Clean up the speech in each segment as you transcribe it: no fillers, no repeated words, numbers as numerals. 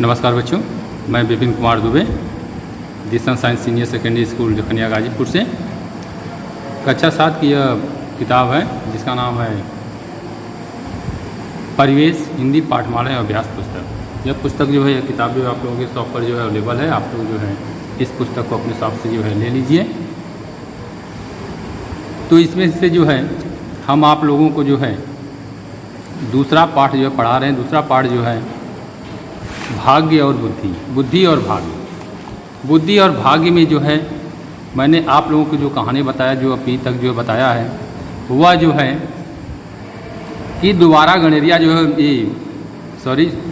नमस्कार बच्चों, मैं Vipin Kumar Dubey, Dishan science senior secondary school Jakhaniya Ghazipur से। कक्षा 7 की यह किताब है जिसका नाम है परिवेश हिंदी पाठमाला अभ्यास पुस्तक। यह पुस्तक जो है, यह किताब जो आप लोगों के शॉप पर जो है अवेलेबल है। आप लोग जो है इस पुस्तक को अपने शॉप से जो है ले लीजिए। तो इसमें से जो है हम आप लोगों को जो है दूसरा पाठ जो है पढ़ा रहे हैं। दूसरा पाठ जो है भाग्य और बुद्धि, बुद्धि और भाग्य। बुद्धि और भाग्य में जो है मैंने आप लोगों को जो कहानी बताया, जो अभी तक जो बताया है, वह जो है कि दोबारा गणेरिया जो है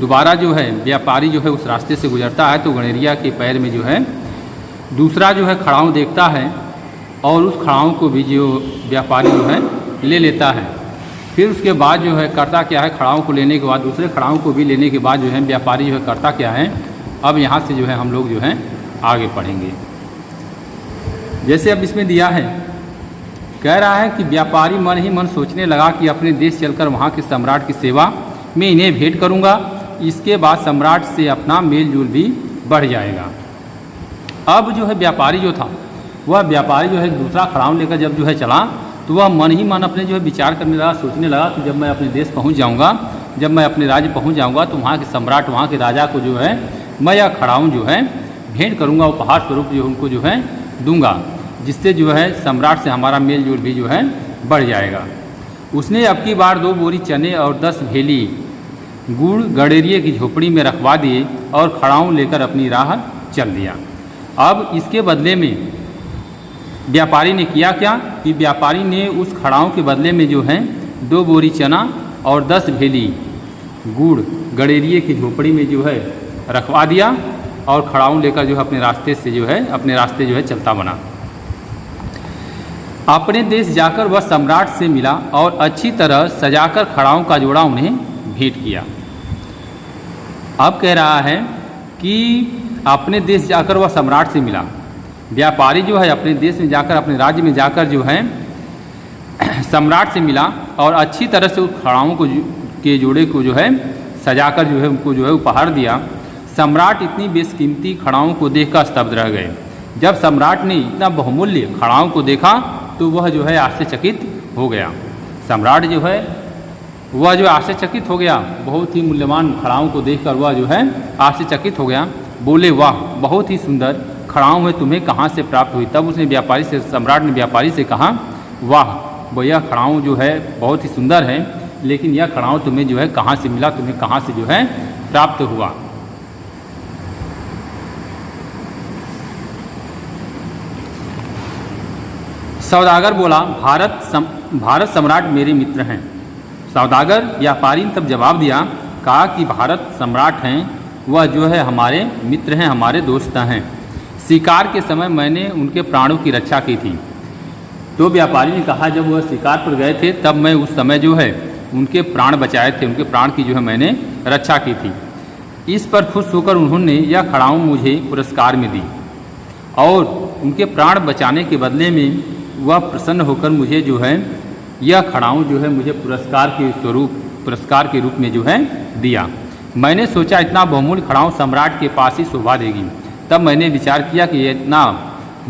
दोबारा जो है व्यापारी जो है उस रास्ते से गुजरता है। तो गणेरिया के पैर में जो है दूसरा जो है खड़ाऊँ देखता है और उस खड़ाऊँ को भी जो व्यापारी जो है ले लेता है। फिर उसके बाद जो है करता क्या है, खड़ाऊँ को लेने के बाद दूसरे खड़ाऊँ को भी लेने के बाद जो है व्यापारी जो है करता क्या है। अब यहाँ से जो है हम लोग जो है आगे पढ़ेंगे। जैसे अब इसमें दिया है, कह रहा है कि व्यापारी मन ही मन सोचने लगा कि अपने देश चलकर वहाँ के सम्राट की सेवा में इन्हें भेंट करूँगा। इसके बाद सम्राट से अपना मेल जोल भी बढ़ जाएगा। अब जो है व्यापारी जो था, वह व्यापारी जो है दूसरा खड़ाऊँ लेकर जब जो है चला, तो वह मन ही मन अपने जो है विचार करने लगा, सोचने लगा कि जब मैं अपने देश पहुंच जाऊंगा, जब मैं अपने राज्य पहुंच जाऊंगा, तो वहाँ के सम्राट, वहाँ के राजा को जो है मैं यह खड़ाऊँ जो है भेंट करूंगा, उपहार स्वरूप जो उनको जो है दूंगा, जिससे जो है सम्राट से हमारा मेल जोल भी जो है बढ़ जाएगा। उसने अब की बार 2 बोरी चने और 10 भेली गुड़ गणेरिये की झोपड़ी में रखवा दिए और खड़ाऊँ लेकर अपनी राह चल दिया। अब इसके बदले में व्यापारी ने किया क्या कि व्यापारी ने उस खड़ाऊँ के बदले में जो है 2 बोरी चना और 10 भेली गुड़ गणेरिये की झोपड़ी में जो है रखवा दिया और खड़ाऊँ लेकर जो है अपने रास्ते जो है चलता बना। अपने देश जाकर वह सम्राट से मिला और अच्छी तरह सजाकर खड़ाऊँ का जोड़ा उन्हें भेंट किया। अब कह रहा है कि अपने देश जाकर वह सम्राट से मिला। व्यापारी जो है अपने देश में जाकर, अपने राज्य में जाकर जो है सम्राट से मिला और अच्छी तरह से उस खड़ाऊँ को के जोड़े को जो है सजाकर जो है उनको जो है उपहार दिया। सम्राट इतनी बेशकीमती खड़ाऊँ को देखकर स्तब्ध रह गए। जब सम्राट ने इतना बहुमूल्य खड़ाऊँ को देखा तो वह जो है आश्चर्यचकित हो गया। सम्राट जो है वह जो आश्चर्यचकित हो गया, बहुत ही मूल्यवान खड़ाऊँ को देखकर वह जो है आश्चर्यचकित हो गया। बोले, वाह, बहुत ही सुंदर खड़ाऊँ में तुम्हें कहाँ से प्राप्त हुई। तब उसने सम्राट ने व्यापारी से कहा, वाह, यह खड़ाऊँ जो है बहुत ही सुंदर है, लेकिन यह खड़ाऊँ तुम्हें जो है कहाँ से मिला, तुम्हें कहाँ से जो है प्राप्त हुआ। सौदागर बोला, भारत सम्राट मेरे मित्र हैं। सौदागर व्यापारी ने तब जवाब दिया, कहा कि भारत सम्राट हैं, वह जो है हमारे मित्र हैं, हमारे दोस्त हैं। शिकार के समय मैंने उनके प्राणों की रक्षा की थी। तो व्यापारी ने कहा, जब वह शिकार पर गए थे तब मैं उस समय जो है उनके प्राण बचाए थे, उनके प्राण की जो है मैंने रक्षा की थी। इस पर खुश होकर उन्होंने यह खड़ाऊँ मुझे पुरस्कार में दी और उनके प्राण बचाने के बदले में वह प्रसन्न होकर मुझे जो है यह खड़ाऊँ जो है मुझे पुरस्कार के रूप में जो है दिया। मैंने सोचा इतना बहुमूल्य खड़ाऊँ सम्राट के पास ही शोभा देगी। तब मैंने विचार किया कि इतना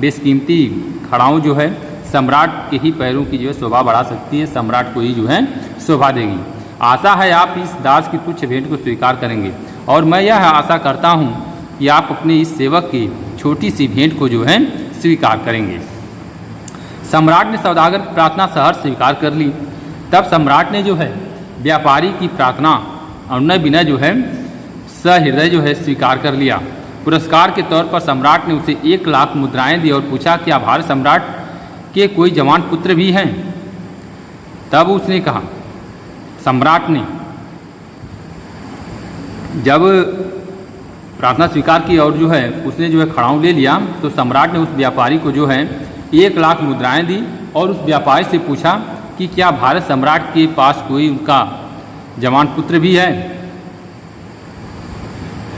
बेशकीमती खड़ाऊँ जो है सम्राट के ही पैरों की जो है शोभा बढ़ा सकती है, सम्राट को ही जो है शोभा देगी। आशा है आप इस दास की तुच्छ भेंट को स्वीकार करेंगे और मैं यह आशा करता हूँ कि आप अपने इस सेवक की छोटी सी भेंट को जो है स्वीकार करेंगे। सम्राट ने सौदागर की प्रार्थना सहर्ष स्वीकार कर ली। तब सम्राट ने जो है व्यापारी की प्रार्थना अनुनय बिना जो है सहृदय जो है स्वीकार कर लिया। पुरस्कार के तौर पर सम्राट ने उसे 1 लाख मुद्राएं दी और पूछा, क्या भारत सम्राट के कोई जवान पुत्र भी हैं? तब उसने कहा, सम्राट ने जब प्रार्थना स्वीकार की और जो है उसने जो है खड़ाऊँ ले लिया, तो सम्राट ने उस व्यापारी को जो है 1 लाख मुद्राएं दी और उस व्यापारी से पूछा कि क्या भारत सम्राट के पास कोई उनका जवान पुत्र भी है?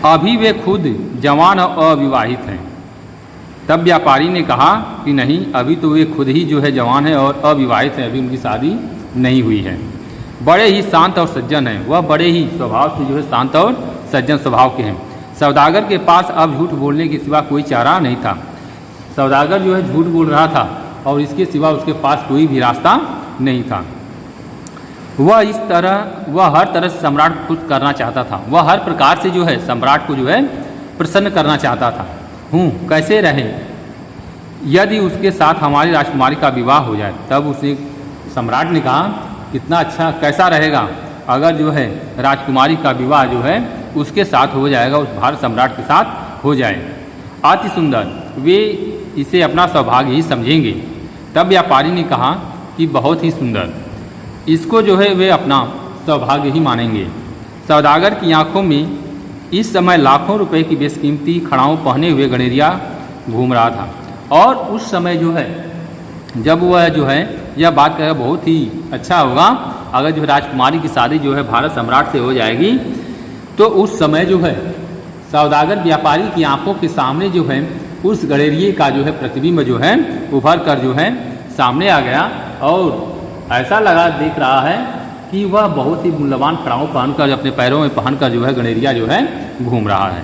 अभी वे खुद जवान और अविवाहित हैं। तब व्यापारी ने कहा कि नहीं, अभी तो वे खुद ही जो है जवान हैं और अविवाहित हैं, अभी उनकी शादी नहीं हुई है। बड़े ही शांत और सज्जन हैं, वह बड़े ही स्वभाव से जो है शांत और सज्जन स्वभाव के हैं। सौदागर के पास अब झूठ बोलने के सिवा कोई चारा नहीं था। सौदागर जो है झूठ बोल रहा था और इसके सिवा उसके पास कोई भी रास्ता नहीं था। वह हर तरह से सम्राट को खुश करना चाहता था। वह हर प्रकार से जो है सम्राट को जो है प्रसन्न करना चाहता था। कैसे रहे यदि उसके साथ हमारी राजकुमारी का विवाह हो जाए। तब उसे सम्राट ने कहा कितना अच्छा, कैसा रहेगा अगर जो है राजकुमारी का विवाह जो है उसके साथ हो जाएगा, उस भारत सम्राट के साथ हो जाए। अति सुंदर, वे इसे अपना सौभाग्य ही समझेंगे। तब व्यापारी ने कहा कि बहुत ही सुंदर, इसको जो है वे अपना सौभाग्य ही मानेंगे। सौदागर की आंखों में इस समय लाखों रुपए की बेशकीमती खड़ाऊ पहने हुए गणेरिया घूम रहा था। और उस समय जो है जब वह जो है यह बात कहेगा बहुत ही अच्छा होगा अगर जो राजकुमारी की शादी जो है भारत सम्राट से हो जाएगी, तो उस समय जो है सौदागर व्यापारी की आंखों के सामने जो है उस गणेरिये का जो है प्रतिबिंब जो है उभर कर जो है सामने आ गया और ऐसा लगा देख रहा है कि वह बहुत ही मूल्यवान खड़ाऊ पहनकर अपने पैरों में पहनकर जो है गणेरिया जो है घूम रहा है।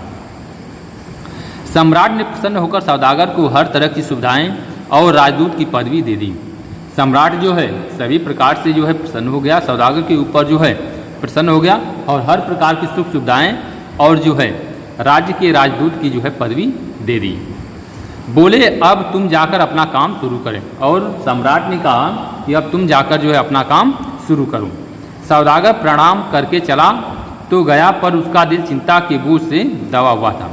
सम्राट ने प्रसन्न होकर सौदागर को हर तरह की सुविधाएं और राजदूत की पदवी दे दी। सम्राट जो है सभी प्रकार से जो है प्रसन्न हो गया, सौदागर के ऊपर जो है प्रसन्न हो गया और हर प्रकार की सुख सुविधाएं और जो है राज्य के राजदूत की जो है पदवी दे दी। बोले अब तुम जाकर अपना काम शुरू करें। और सम्राट ने कहा कि अब तुम जाकर जो है अपना काम शुरू करो। सौदागर प्रणाम करके चला तो गया, पर उसका दिल चिंता के बोझ से दबा हुआ था।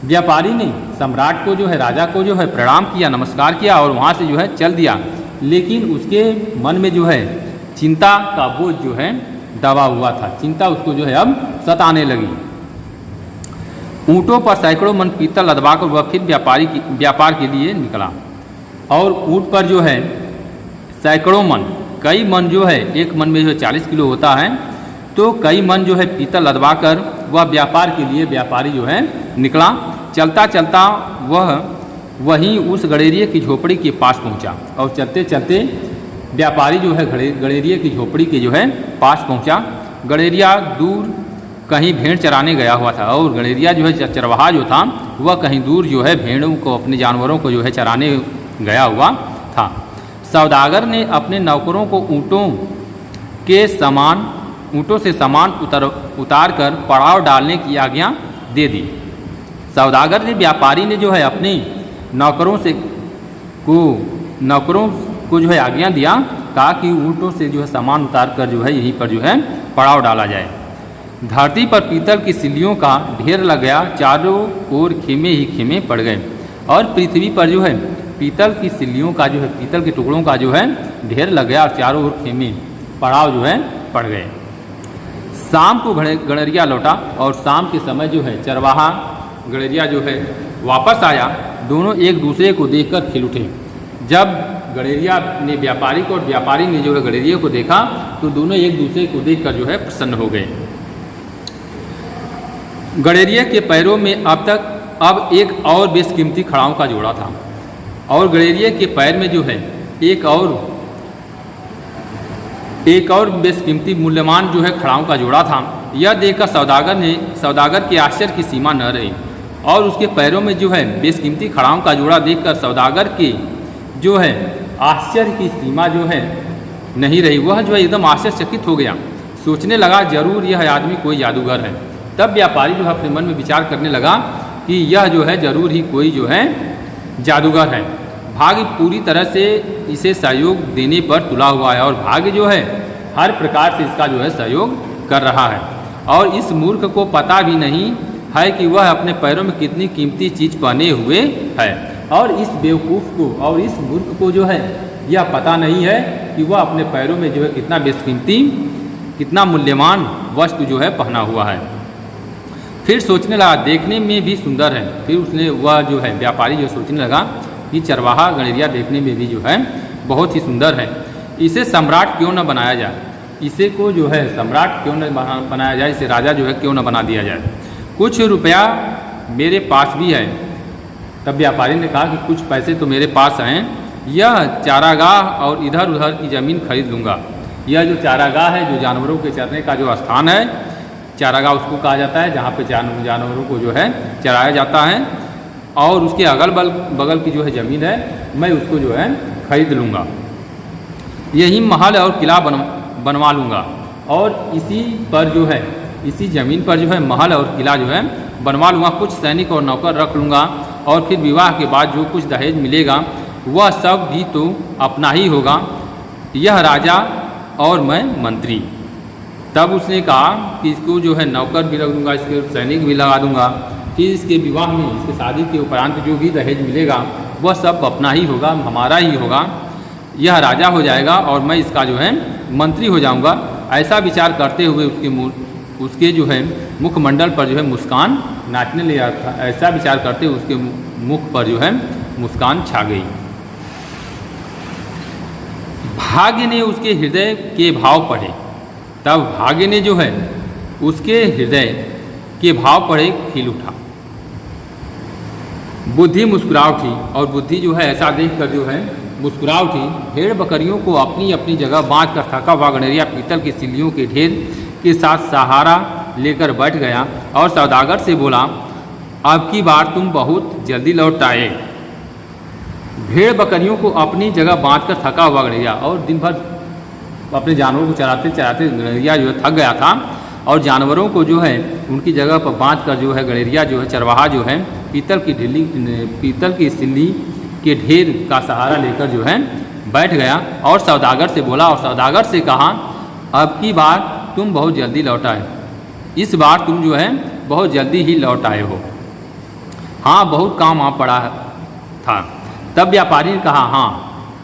व्यापारी ने सम्राट को जो है राजा को जो है प्रणाम किया, नमस्कार किया और वहाँ से जो है चल दिया, लेकिन उसके मन में जो है चिंता का बोझ जो है दबा हुआ था। चिंता उसको जो है अब सताने लगी। ऊँटों पर सैकड़ों मन पीतल लदवाकर वह फिर व्यापार के लिए निकला। और ऊँट पर जो है सैकड़ों मन, कई मन जो है एक मन में जो है 40 किलो होता है, तो कई मन जो है पीतल लदवाकर वह व्यापार के लिए व्यापारी जो है निकला। चलता चलता वह वहीं उस गणेरिये की झोपड़ी के पास पहुंचा और चलते चलते व्यापारी जो है गणेरिये की झोपड़ी के जो है पास पहुंचा। गणेरिया दूर कहीं भेड़ चराने गया हुआ था और गणेरिया जो है चरवाहा जो था वह कहीं दूर जो है भेड़ों को, अपने जानवरों को जो है चराने गया हुआ था। सौदागर ने अपने नौकरों को ऊँटों से सामान उतार कर पड़ाव डालने की आज्ञा दे दी। सौदागर ने व्यापारी ने जो है अपने नौकरों को जो है आज्ञा दिया, कहा कि ऊँटों से जो है सामान उतार कर जो है यहीं पर जो है पड़ाव डाला जाए। धरती पर पीतल की सिल्लियों का ढेर लग गया, चारों ओर खेमे ही खेमे पड़ गए और पृथ्वी पर जो है पीतल की सिल्लियों का जो है पीतल के टुकड़ों का जो है ढेर लग गया और चारों ओर खेमे पड़ाव जो है पड़ गए। शाम को गणेरिया लौटा और शाम के समय जो है चरवाहा गणेरिया जो है वापस आया। दोनों एक दूसरे को देखकर खिल उठे। जब गणेरिया ने व्यापारी को और व्यापारी ने जो है गणेरिया को देखा तो दोनों एक दूसरे को देखकर जो है प्रसन्न हो गए। गणेरिया के पैरों में अब एक और बेशकीमती खड़ाऊ का जोड़ा था और गणेरिया के पैर में जो है एक और बेशकीमती मूल्यवान जो है खड़ाऊ का जोड़ा था। यह देखकर सौदागर के आश्चर्य की सीमा न रही और उसके पैरों में जो है बेशकीमती खड़ाऊ का जोड़ा देखकर सौदागर के जो है आश्चर्य की सीमा जो है नहीं रही। वह जो है एकदम आश्चर्यचकित हो गया, सोचने लगा जरूर यह आदमी कोई जादूगर है। तब व्यापारी जो है अपने मन में विचार करने लगा कि यह जो है जरूर ही कोई जो है जादूगर है। भाग्य पूरी तरह से इसे सहयोग देने पर तुला हुआ है और भाग्य जो है हर प्रकार से इसका जो है सहयोग कर रहा है और इस मूर्ख को पता भी नहीं है कि वह अपने पैरों में कितनी कीमती चीज़ पहने हुए है और इस बेवकूफ़ को और इस मूर्ख को जो है यह पता नहीं है कि वह अपने पैरों में जो है कितना बेशकीमती, कितना मूल्यवान वस्तु जो है पहना हुआ है। फिर सोचने लगा देखने में भी सुंदर है। फिर वह जो है व्यापारी जो सोचने लगा कि चरवाहा गणेरिया देखने में भी जो है बहुत ही सुंदर है, इसे सम्राट क्यों न बनाया जाए, इसे को जो है सम्राट क्यों न बनाया जाए, इसे राजा जो है क्यों न बना दिया जाए। कुछ रुपया मेरे पास भी है। तब व्यापारी ने कहा कि कुछ पैसे तो मेरे पास हैं, यह चारागाह और इधर उधर की ज़मीन खरीद लूँगा। यह जो चारागाह है, जो जानवरों के चरने का जो स्थान है, चारागाह उसको कहा जाता है जहाँ पे जानवरों को जो है चराया जाता है, और उसके अगल बगल की जो है ज़मीन है मैं उसको जो है खरीद लूँगा, यही महल और किला बनवा लूँगा, और इसी पर जो है इसी ज़मीन पर जो है महल और किला जो है बनवा लूँगा, कुछ सैनिक और नौकर रख लूँगा, और फिर विवाह के बाद जो कुछ दहेज मिलेगा वह सब भी तो अपना ही होगा, यह राजा और मैं मंत्री। तब उसने कहा कि इसको जो है नौकर भी रख दूँगा, इसके सैनिक भी लगा दूँगा, फिर इसके विवाह में, इसके शादी के उपरांत जो भी दहेज मिलेगा वह सब अपना ही होगा, हमारा ही होगा, यह राजा हो जाएगा और मैं इसका जो है मंत्री हो जाऊँगा। ऐसा विचार करते हुए उसके जो है मुखमंडल पर जो है मुस्कान नाचने लगा था। ऐसा विचार करते हुए उसके मुख पर जो है मुस्कान छा गई। भाग्य ने उसके हृदय के भाव पढ़े, तब भाग्य ने जो है उसके हृदय के भाव पढ़े, खिल उठा। बुद्धि मुस्कुरा उठी, और बुद्धि जो है ऐसा देख कर जो है मुस्कुरा उठी। भेड़ बकरियों को अपनी अपनी जगह बांध कर थका हुआ गणेरिया पीतल की सिल्लियों के ढेर के साथ सहारा लेकर बैठ गया और सौदागर से बोला, अब की बार तुम बहुत जल्दी लौट आए। भेड़ बकरियों को अपनी जगह बांध कर थका हुआ गणेरिया, और दिन भर अपने जानवरों को चराते चराते गणेरिया जो है थक गया था, और जानवरों को जो है उनकी जगह पर बांध कर जो है गणेरिया जो है चरवाहा जो है पीतल की सिल्ली के ढेर का सहारा लेकर जो है बैठ गया और सौदागर से बोला, और सौदागर से कहा, अब की बार तुम बहुत जल्दी लौट आए। इस बार तुम जो है बहुत जल्दी ही लौट आए हो। हाँ, बहुत काम आ पड़ा था। तब व्यापारी ने कहा, हाँ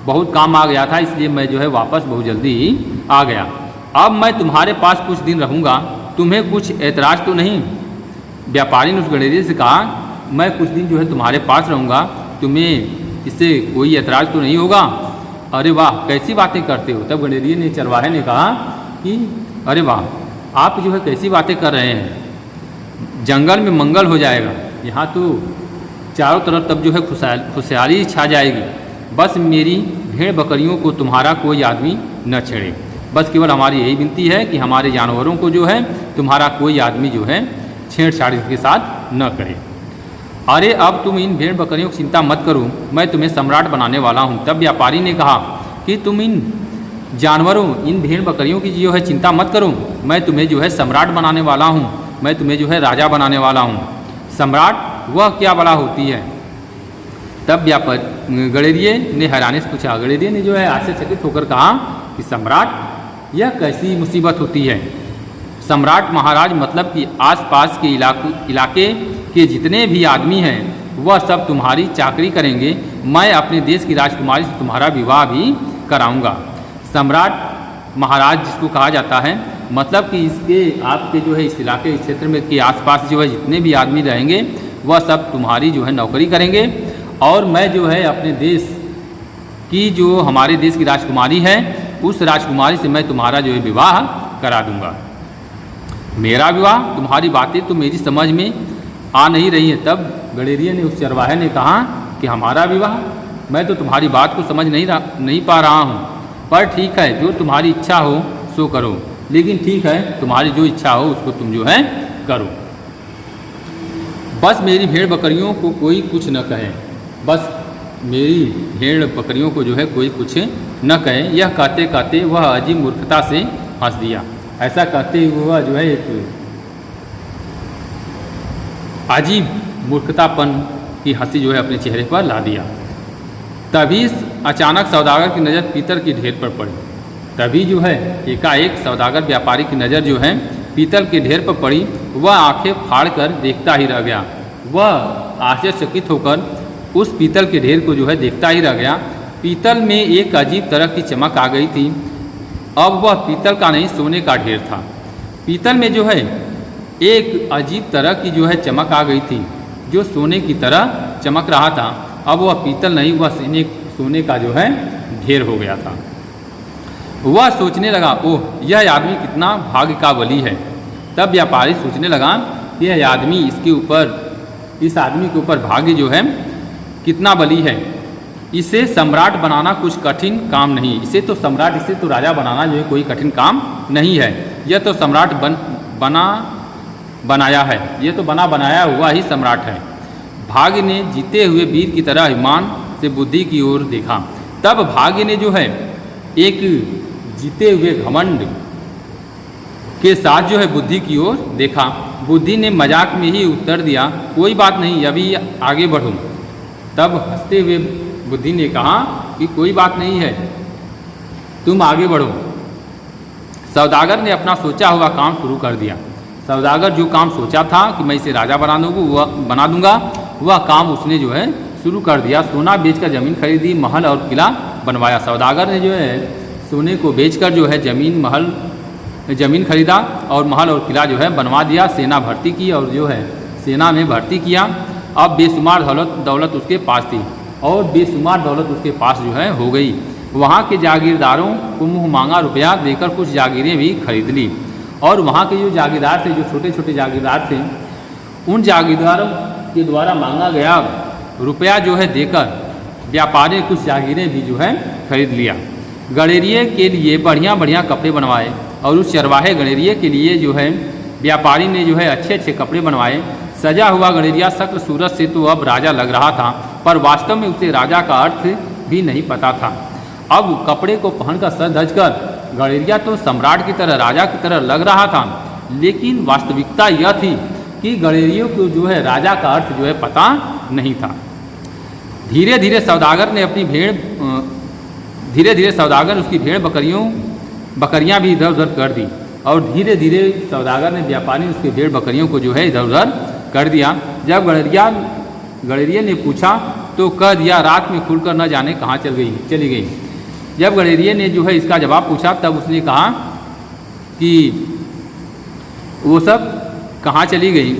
बहुत काम आ गया था, इसलिए मैं जो है वापस बहुत जल्दी ही आ गया। अब मैं तुम्हारे पास कुछ दिन रहूँगा, तुम्हें कुछ ऐतराज़ तो नहीं? व्यापारी ने उस गणेरिये से कहा, मैं कुछ दिन जो है तुम्हारे पास रहूँगा, तुम्हें इससे कोई ऐतराज़ तो नहीं होगा? अरे वाह, कैसी बातें करते हो। तब गणेरिये ने, चरवाहे ने कहा कि अरे वाह, आप जो है कैसी बातें कर रहे हैं, जंगल में मंगल हो जाएगा, यहाँ तो चारों तरफ तब जो है खुशहाली छा जाएगी। बस मेरी भेड़ बकरियों को तुम्हारा कोई आदमी न छेड़े, बस केवल हमारी यही विनती है कि हमारे जानवरों को जो है तुम्हारा कोई आदमी जो है छेड़छाड़ के साथ न करे। अरे अब तुम इन भेड़ बकरियों की चिंता मत करो, मैं तुम्हें सम्राट बनाने वाला हूँ। तब व्यापारी ने कहा कि तुम इन जानवरों, इन भेड़ बकरियों की जो है चिंता मत करो, मैं तुम्हें जो है सम्राट बनाने वाला हूँ, मैं तुम्हें जो है राजा बनाने वाला हूँ। सम्राट वह क्या बड़ा होती है? तब गणेरिये ने हैरानी से पूछा। गणेरिये ने जो है आश्चर्यचकित होकर कहा कि सम्राट, यह कैसी मुसीबत होती है? सम्राट महाराज मतलब कि आसपास के इलाके के जितने भी आदमी हैं वह सब तुम्हारी चाकरी करेंगे, मैं अपने देश की राजकुमारी से तुम्हारा विवाह भी कराऊंगा। सम्राट महाराज जिसको कहा जाता है, मतलब कि इसके आपके जो है इस इलाके, इस क्षेत्र में के आसपास जो है जितने भी आदमी रहेंगे वह सब तुम्हारी जो है नौकरी करेंगे, और मैं जो है अपने देश की, जो हमारे देश की राजकुमारी है, उस राजकुमारी से मैं तुम्हारा जो है विवाह करा दूंगा। मेरा विवाह? तुम्हारी बातें तो मेरी समझ में आ नहीं रही हैं। तब गणेरिये ने, उस चरवाहे ने कहा कि हमारा विवाह? मैं तो तुम्हारी बात को समझ नहीं पा रहा हूँ, पर ठीक है, जो तुम्हारी इच्छा हो सो करो। लेकिन ठीक है, तुम्हारी जो इच्छा हो उसको तुम जो है करो, बस मेरी भेड़ बकरियों को कोई कुछ न कहे, बस मेरी भेड़ बकरियों को जो है कोई कुछ न कहे। यह कहते कहते वह अजीब मूर्खता से हंस दिया। ऐसा कहते हुए वह जो है एक अजीब मूर्खतापन की हंसी जो है अपने चेहरे पर ला दिया। तभी अचानक सौदागर की नज़र पीतल के ढेर पर पड़ी। तभी जो है एकाएक सौदागर व्यापारी की नज़र जो है पीतल के ढेर पर पड़ी। वह आंखें फाड़ कर देखता ही रह गया। वह आश्चर्यचकित होकर उस पीतल के ढेर को जो है देखता ही रह गया। पीतल में एक अजीब तरह की चमक आ गई थी। अब वह पीतल का नहीं, सोने का ढेर था। पीतल में जो है एक अजीब तरह की जो है चमक आ गई थी, जो सोने की तरह चमक रहा था। अब वह पीतल नहीं, वह सोने का जो है ढेर हो गया था। वह सोचने लगा, ओह, यह आदमी कितना भाग्य का बली है। तब व्यापारी सोचने लगा कि यह आदमी, इस आदमी के ऊपर भाग्य जो है कितना बली है। इसे सम्राट बनाना कुछ कठिन काम नहीं। इसे तो राजा बनाना जो है कोई कठिन काम नहीं है। यह तो सम्राट बना बनाया है। ये तो बनाया हुआ ही सम्राट है। भाग्य ने जीते हुए वीर की तरह अभिमान से बुद्धि की ओर देखा। तब भाग्य ने जो है एक जीते हुए घमंड के साथ जो है बुद्धि की ओर देखा। बुद्धि ने मजाक में ही उत्तर दिया, कोई बात नहीं, अभी आगे बढ़ो। तब हंसते हुए बुद्धि ने कहा कि कोई बात नहीं है, तुम आगे बढ़ो। सौदागर ने अपना सोचा हुआ काम शुरू कर दिया। सौदागर जो काम सोचा था कि मैं इसे राजा बना दूंगा, वह काम उसने जो है शुरू कर दिया। सोना बेचकर ज़मीन खरीदी, महल और किला बनवाया। सौदागर ने जो है सोने को बेचकर जो है ज़मीन खरीदा और महल और किला जो है बनवा दिया। सेना भर्ती की और जो है सेना में भर्ती किया। अब बेशुमार दौलत उसके पास थी और बेशुमार दौलत उसके पास जो है हो गई। वहाँ के जागीरदारों को मुँह मांगा रुपया देकर कुछ जागीरें भी खरीद ली। और वहाँ के जो जागीरदार थे, जो छोटे छोटे जागीरदार थे, उन जागीरदारों के द्वारा मांगा गया रुपया जो है देकर व्यापारी ने कुछ जागीरें भी जो है खरीद लिया। गणेरिये के लिए बढ़िया बढ़िया कपड़े बनवाए और उस चरवाहे गणेरिये के लिए जो है व्यापारी ने जो है अच्छे अच्छे कपड़े बनवाए। सजा हुआ गणेरिया शक्ल सूरत से तो अब राजा लग रहा था, पर वास्तव में उसे राजा का अर्थ भी नहीं पता था। अब कपड़े को पहनकर सज धज कर गणेरिया तो सम्राट की तरह, राजा की तरह लग रहा था, लेकिन वास्तविकता यह थी कि गणेरियों को जो है राजा का अर्थ जो है पता नहीं था। धीरे धीरे सौदागर ने उसकी भेड़ बकरियां भी इधर उधर कर दी और धीरे धीरे सौदागर ने व्यापारी ने उसकी भेड़ बकरियों को जो है इधर उधर कर दिया। जब गणेरिये ने पूछा तो कह दिया, रात में खुलकर न जाने कहाँ चली गई। जब गणेरिये ने जो है इसका जवाब पूछा तब उसने कहा कि वो सब कहाँ चली गई।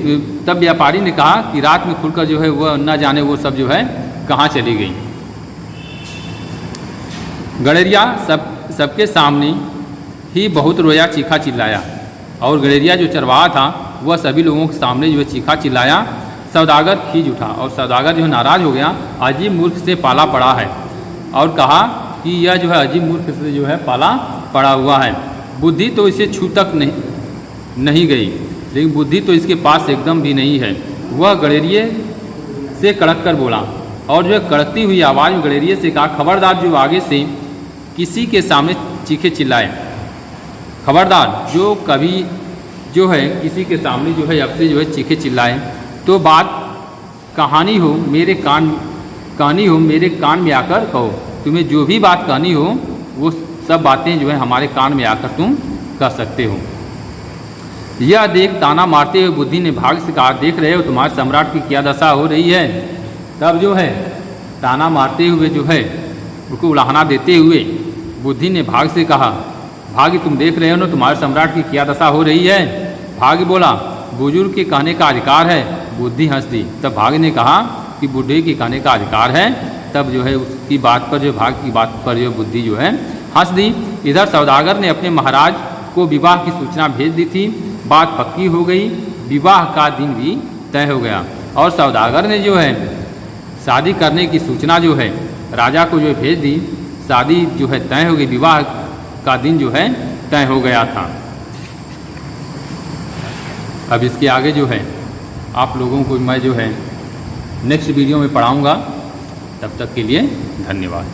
तब व्यापारी ने कहा कि रात में खुलकर जो है वह न जाने वो सब जो है कहाँ चली गई। गणेरिया सबके सामने ही बहुत रोया, चीखा चिल्लाया और गणेरिया जो चरवाहा था वह सभी लोगों के सामने जो है चीखा चिल्लाया। सौदागर खींच उठा और सौदागर जो है नाराज हो गया, अजीब मूर्ख से पाला पड़ा है, और कहा कि यह जो है अजीब मूर्ख से जो है पाला पड़ा हुआ है। बुद्धि तो इसे छू तक नहीं गई, लेकिन बुद्धि तो इसके पास एकदम भी नहीं है। वह गणेरिये से कड़क कर बोला और जो है कड़कती हुई आवाज़ में गणेरिये से कहा, खबरदार जो आगे से किसी के सामने चीखे चिल्लाए, खबरदार जो कभी जो है किसी के सामने जो है अब से जो है चीखे चिल्लाए तो बात कहनी हो मेरे कान में आकर कहो। तुम्हें जो भी बात कहनी हो वो सब बातें जो है हमारे कान में आकर तुम कह सकते हो। यह देख ताना मारते हुए बुद्धि ने भाग से कहा, देख रहे हो तुम्हारे सम्राट की क्या दशा हो रही है। तब जो है ताना मारते हुए जो है उनको उलाहना देते हुए बुद्धि ने भाग से कहा, भाग्य तुम देख रहे हो ना तुम्हारे सम्राट की क्या दशा हो रही है। भाग्य बोला, बुजुर्ग के कहने का अधिकार है। बुद्धि हंस दी। तब भाग्य ने कहा कि बूढ़े के कहने का अधिकार है। तब जो है उसकी बात पर जो भाग्य की बात पर जो बुद्धि जो है हंस दी। इधर सौदागर ने अपने महाराज को विवाह की सूचना भेज दी थी। बात पक्की हो गई, विवाह का दिन भी तय हो गया और सौदागर ने जो है शादी करने की सूचना जो है राजा को जो भेज दी। शादी जो है तय हो गई, विवाह का दिन जो है तय हो गया था। अब इसके आगे जो है आप लोगों को मैं जो है नेक्स्ट वीडियो में पढ़ाऊँगा। तब तक के लिए धन्यवाद।